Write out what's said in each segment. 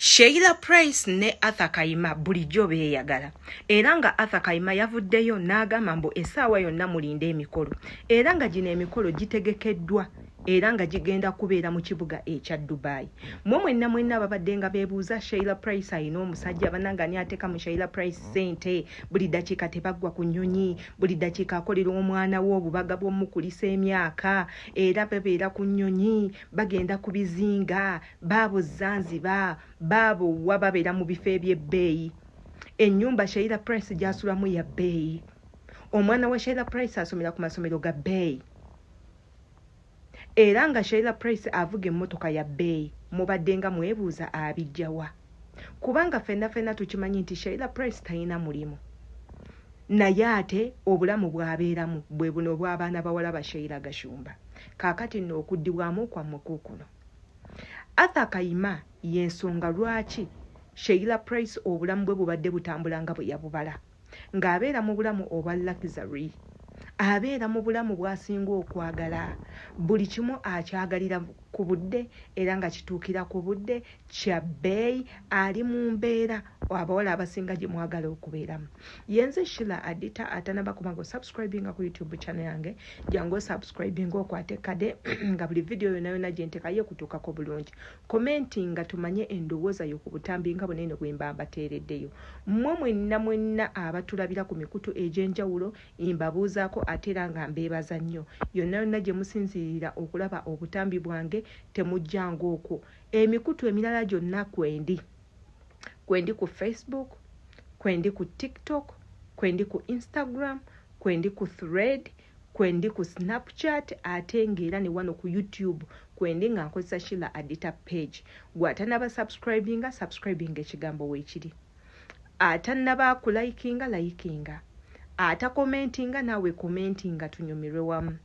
Sheila Price ne Arthur Kayima bulijjo beeyagala. Era nga Arthur Kayima yavuddeyo n'agamba mbu essaawa yonna mulinde emikolo. Era nga gino emikolo gitegekeddwa era nga gigenda kubeera mu kibuga ekya Dubai. Mwenna babadde nga beebuuza Sheila Price ayina omusajja bananga ani ateeka mu Sheila Price ssente, buli ddakiika tebaggwa ku nnyonyi, buli ddakiika akolera omwana we obubaga bw'omukulisa emyaka, era bebeera ku nnyonyi, bagenda ku bizinga, baabo Zanzibar, baabo wa babeera mu bifo eby'ebbeeyi. Ennyumba Sheila Price gy'asulamu ya bbeeyi. Omwana wa Sheila Price asomera ku masomero ga bbeeyi. Era nga Sheila Price avuga emmotoka ya bbeeyi, mubadde nga mwebuuza abijjawa. Kubanga ffenna tukimanyi nti Sheila Price talina mulimu. Naye ate obulamu bw'abeeramu bwe buno bw'abaana bawala ba Sheila Gashumba. Kaakati nno okuddibwamu kwammwe kuukuno. Arthur Kayima y'ensonga lwaki Sheila Price obulamu bwe bubadde butambula nga bwe yabubala. Ng'abeera mu bulamu obwa luxury. Abeera mu bulamu bw'asinga okwagala. Buli kimu akyagalira ku budde era nga kituukira ku budde kya bbeeyi, ali mu mbeera abawala abasinga gye mwagala okubeeramu. Yenze Sheila Adita atanaba kubango subscribinga ku YouTube channel yange. Jangu subscribinga okwate kade nga buli video yonna gye ntekayo kutuukako bulungi. Commentinga tumanye endowooza yo ku butambi nga bwe bwe mba mbateereddeyo. Mwenna abatulabira ku mikutu egy'enjawulo mbabuuzaako ate era nga mbeebaza nnyo. Yonna gye musinzirira okulaba obutambi bwange temujjanga okwo. Emikutu emirala gyonna kwendi ku Facebook, kwendi ku TikTok, kwendi ku Instagram, kwendi ku Thread, kwendi ku Snapchat, ate ng'era ne wano ku YouTube kwendi nga nkozesa Sheila Adita page. Gwatanaba subscribinga ekigambo weekiri. Atanaba likinga. Ata commentinga nawe commentinga tunyumirwe wamu.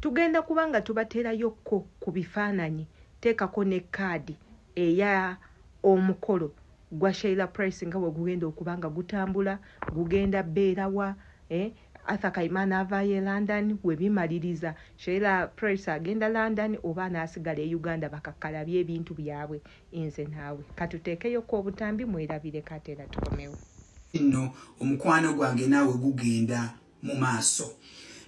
Tugenda kubanga tubateerayokko ku bifaananyi. Teekako ne kaadi eya omukolo gwa Sheila Price nga bwe gugenda okubanga gutambula, gugenda beerawa, Arthur Kayima n'avaayo e London we bimaliriza. Sheila Price agenda London oba n'asigala e Uganda bakakkalabya ebintu byabwe nze naawe. Katuteekeyokko obutambi mwerabire kateera tukomewo. Nno omukwano gwange naawe gugenda mu maaso.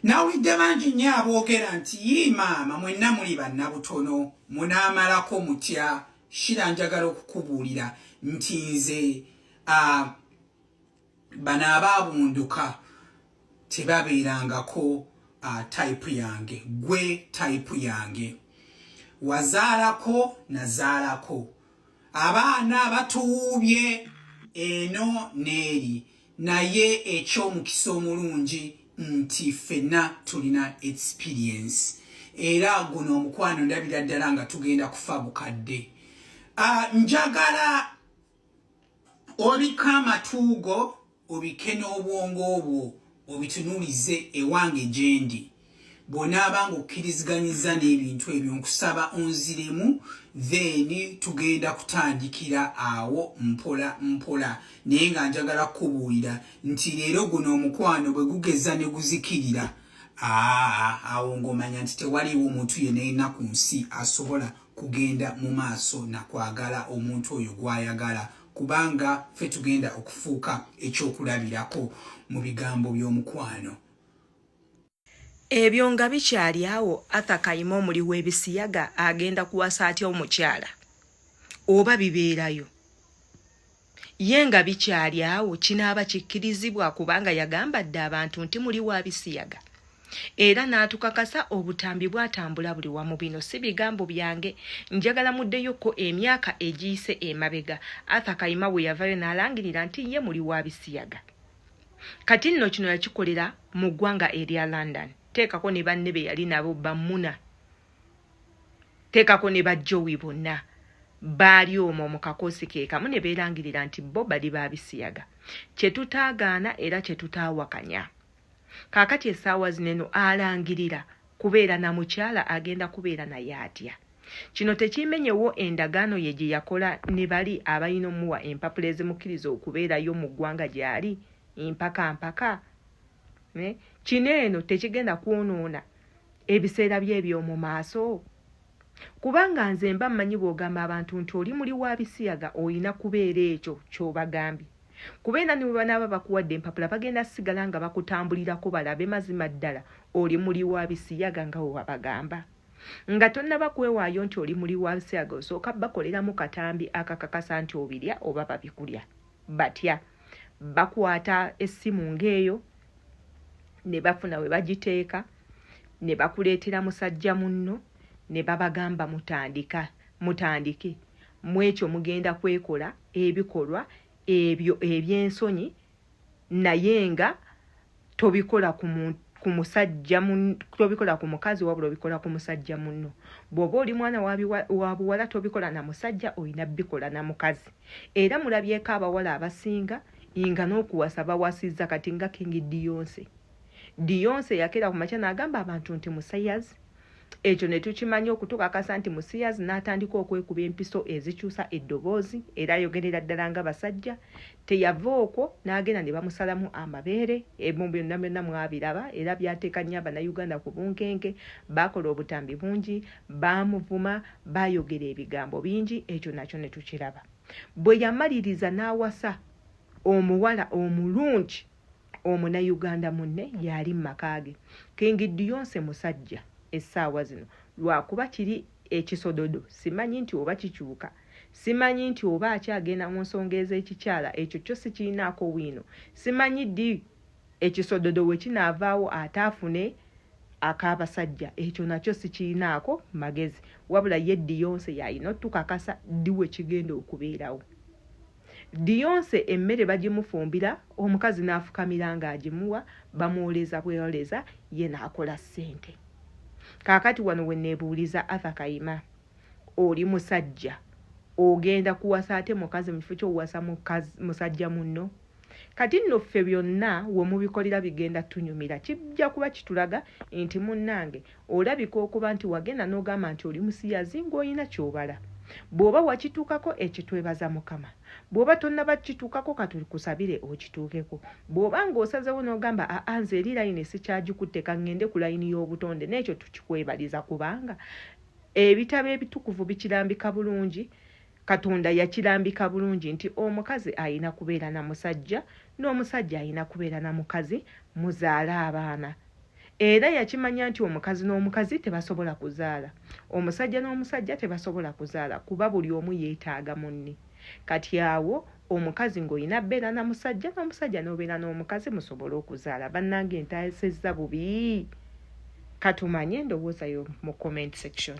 Nawulidde bangi nnyo aboogera nti maama mwenna muli bannabutono munaamalako mutya. Sheila njagala okukubuulira nti nze bano abaabunduka tebabeerangako type yange. Gwe type yange wazaalako nazaalako abaana batuubye eno neeri, naye eky'omukisa omulungi nti ffenna tulina experience era guno omukwano ndabira ddala nga tugenda kufa bukadde. Njagala obika amatuugo obike n'obwongo obwo obitunulize ewange gyendi. Bw'onaabanga okkiriziganyizza n'ebintu ebyo nkusaba onziremu, then tugenda kutandikira awo mpola mpola. Naye nga njagala kubuulira nti leero guno omukwano bwe gugeza ne guzikirira, awo ng'omanya nti tewaliwo omuntu yenna ku nsi asobola kugenda mu maaso na kwagala omuntu oyo gw'ayagala, kubanga ffe tugenda okufuuka ekyokulabirako mu bigambo by'omukwano. Ebyo nga bikyali awo, Arthur Kayima omuli w'ebisiyaga agenda kuwasa atya omukyala oba bibeerayo? Ye nga bikyali awo kinaaba kikkirizibwa kubanga yagambadde abantu nti muli wa bisiyaga. Era n'atukakasa obutambi bwatambula buli wamu. Bino si bigambo byange, njagala muddeyoko emyaka egiyise emabega. Arthur Kayima bwe yavayo n'alangirira nti ye muli wa bisiyaga. Kati nno kino yakikolera mu ggwanga erya London. Teekako ne banne be yali nabo Bamuna, teekako ne Bajowi bonna baali omwo mu kakoosi ke kamu ne beerangirira nti bo bali ba bisiyaga. Kye tutaagaana era kye tutaawakanya. Kaakati essaawa zineno alangirira kubeera na mukyala agenda kubeera naye atya. Kino tekimenyewo endagaano ye gye yakola ne bali abalina omuwa empapula ezimukkiriza okubeerayo mu ggwanga gy'ali mpaka. Kino eno tekigenda kwonoona ebiseera bye eby'omu maaso. kubanga nze mba mmanyi bw'ogamba abantu nti oli muli wa bisiyaga oyina kubeera ekyo ky'obagambye. Kubeera ne bwe banaaba bakuwadde empapula bagenda sigala nga bakutambulirako balabe mazima ddala oli muli wa bisiyaga nga we wabagamba. Nga tonnaba kwewaayo nti oli muli wa bisiyaga osooka bakoleramu katambi akakakasa nti obirya oba babikulya. Batya bakwata essimu ng'eyo ne bafuna we bagiteeka ne bakuleetera musajja munno ne babagamba mutandike mwekyo mugenda kwekola ebikolwa ebyo ebyensonyi naye nga tobikola ku musajja tobikola ku mukazi wabula obikola ku musajja munno. Bw'oba oli mwana wa buwala tobikola na musajja olina bikola na mukazi. Era mulabyeko abawala abasinga nga n'okuwasa bawasizza kati nga King Dionce yakera ku makya n'agamba abantu nti musayyazi. Ekyo ne tukimanyi okutukakasa nti musayyazi n'atandika okwekuba empiso ezikyusa eddoboozi era ayogerera ddala nga basajja. Teyava okwo n'agenda ne bamusalamu amabeere ebyo byonna mwabiraba era byateeka nnyo Abannayuganda ku bunkenke. Baakola obutambi bungi, baamuvuma, baayogera ebigambo bingi, ekyo nakyo ne tukiraba. Bwe yamaliriza n'awasa omuwala omulungi Omunnayuganda munne yali mu maka ge. King Dionce musajja essaawa zino lwakuba kiri ekisododo simanyi nti oba kikyuka, simanyi nti oba akyagenda mu nsonga ez'ekikyala, ekyo kyo sikirinaako wiino. Simanyi ddi ekisododo we kinaavaawo ataafune ak'abasajja, ekyo nakyo sikirinaako magezi. Wabula ye Dionce yalina otukakasa ddi we kigenda okubeerawo. Dionce emmere bagimufumbira, omukazi n'afukamira ng'agimuwa, bamwoleza bwoleza, ye n'akola ssente. Kaakati wano we neebuuliza Arthur Kayima, oli musajja ogenda kuwasa ate mukazi mu kifo ky'owasa musajja munno? Kati nno ffe byonna we mubikolera bigenda tunyumira, kijja kuba kitulaga nti munnange olabika okuba nti wagenda n'ogamba nti oli musiyazi ng'olina ky'obala. Bw'oba wakituukako ekitwebaza Mukama. Bw'oba tonnaba kituukako katukusabire okituukeko. Bw'oba ng'osazewo n'ogamba nze eri layini sikyagikutte ka ngende ku layini y'obutonde, n'ekyo tukikwebaliza kubanga ebitabo ebitukuvu bikirambika bulungi. Katonda yakirambika bulungi nti omukazi ayina kubeera na musajja n'omusajja ayina kubeera na mukazi muzaale abaana. Era yakimanya nti omukazi n'omukazi tebasobola kuzaala, omusajja n'omusajja tebasobola kuzaala kuba buli omu yeetaaga munne. Kati awo omukazi ng'olina beera na musajja n'omusajja n'obeera n'omukazi musobole okuzaala. Bannange ntaasezza bubi. Katumanye ndowooza yo mu comment section.